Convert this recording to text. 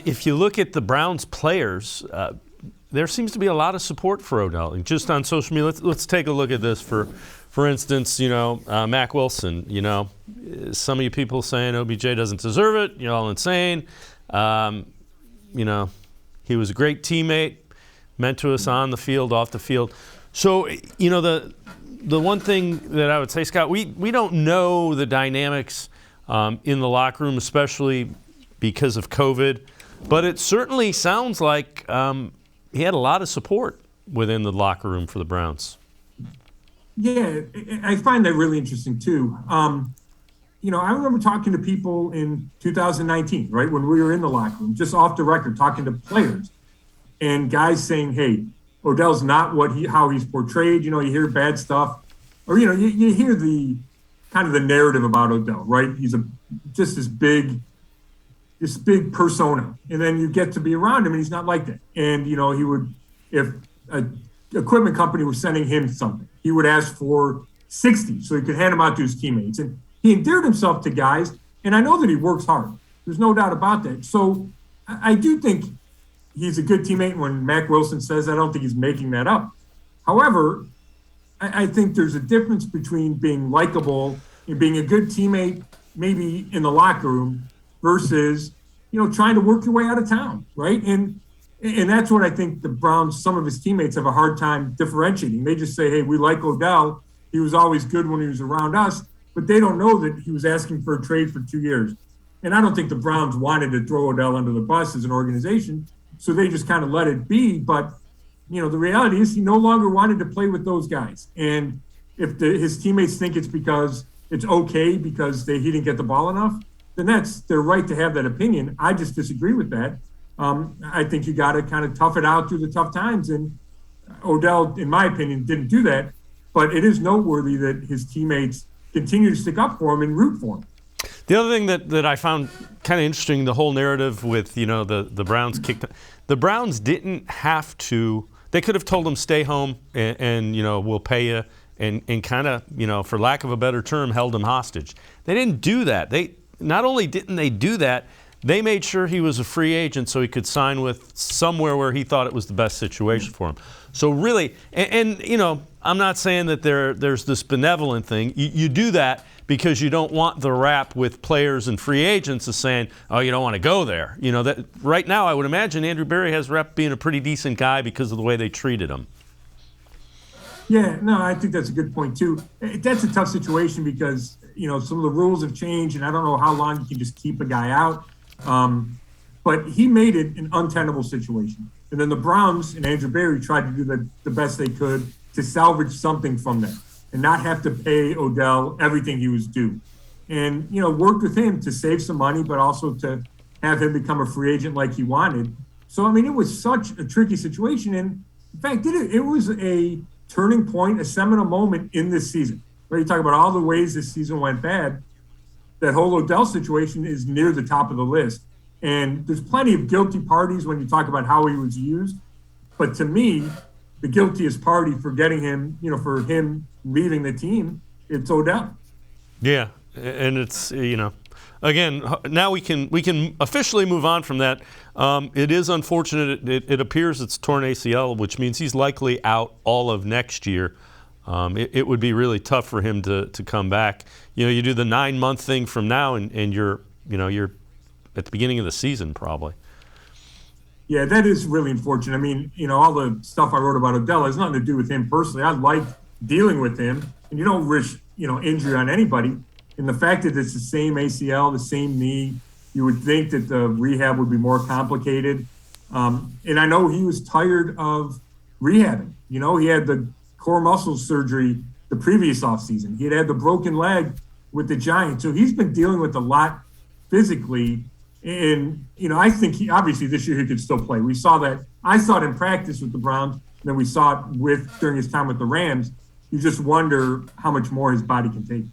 If you look at the Browns players, there seems to be a lot of support for Odell. And just on social media, let's take a look at this. For instance, Mack Wilson, some of you people saying OBJ doesn't deserve it. You're all insane. He was a great teammate, meant to us on the field, off the field. So, the one thing that I would say, Scott, we don't know the dynamics in the locker room, especially because of COVID. But it certainly sounds like he had a lot of support within the locker room for the Browns. Yeah, I find that really interesting, too. I remember talking to people in 2019, right, when we were in the locker room, just off the record, talking to players, and guys saying, hey, Odell's not how he's portrayed. You hear bad stuff, or, you hear the kind of the narrative about Odell, right? He's just this big persona, and then you get to be around him, and he's not like that. And, he would, if an equipment company was sending him something, he would ask for 60 so he could hand them out to his teammates. And he endeared himself to guys, and I know that he works hard. There's no doubt about that. So I do think he's a good teammate. When Mack Wilson says that, I don't think he's making that up. However, I think there's a difference between being likable and being a good teammate, maybe in the locker room, versus, trying to work your way out of town, right? And that's what I think the Browns, some of his teammates have a hard time differentiating. They just say, hey, we like Odell. He was always good when he was around us, but they don't know that he was asking for a trade for 2 years. And I don't think the Browns wanted to throw Odell under the bus as an organization, so they just kind of let it be. But, the reality is he no longer wanted to play with those guys. And if his teammates think it's because it's okay because he didn't get the ball enough, then that's their right to have that opinion. I just disagree with that. I think you got to kind of tough it out through the tough times. And Odell, in my opinion, didn't do that. But it is noteworthy that his teammates continue to stick up for him and root for him. The other thing that I found kind of interesting, the whole narrative with, the Browns kicked. The Browns didn't have to. They could have told him stay home and we'll pay you and kind of, for lack of a better term, held him hostage. They didn't do that. Not only didn't they do that, they made sure he was a free agent so he could sign with somewhere where he thought it was the best situation for him. So really, and I'm not saying that there's this benevolent thing. You do that because you don't want the rap with players and free agents of saying, oh, you don't want to go there. That right now I would imagine Andrew Berry has rep being a pretty decent guy because of the way they treated him. Yeah, no, I think that's a good point, too. That's a tough situation because, some of the rules have changed, and I don't know how long you can just keep a guy out. But he made it an untenable situation. And then the Browns and Andrew Berry tried to do the best they could to salvage something from that and not have to pay Odell everything he was due. And, worked with him to save some money, but also to have him become a free agent like he wanted. So, it was such a tricky situation. And, in fact, it was a turning point, a seminal moment in this season. Where you talk about all the ways this season went bad, that whole Odell situation is near the top of the list. And there's plenty of guilty parties when you talk about how he was used. But to me, the guiltiest party for getting him, for him leaving the team, it's Odell. Yeah, and it's, again, now we can officially move on from that. It is unfortunate. It appears it's torn ACL, which means he's likely out all of next year. It would be really tough for him to come back. You do the 9-month thing from now, and you're at the beginning of the season probably. Yeah, that is really unfortunate. All the stuff I wrote about Odell has nothing to do with him personally. I like dealing with him, and you don't wish injury on anybody. And the fact that it's the same ACL, the same knee, you would think that the rehab would be more complicated. And I know he was tired of rehabbing. He had the core muscle surgery the previous offseason. He had the broken leg with the Giants. So he's been dealing with a lot physically. And, I think obviously this year he could still play. We saw that. I saw it in practice with the Browns, and then we saw it during his time with the Rams. You just wonder how much more his body can take.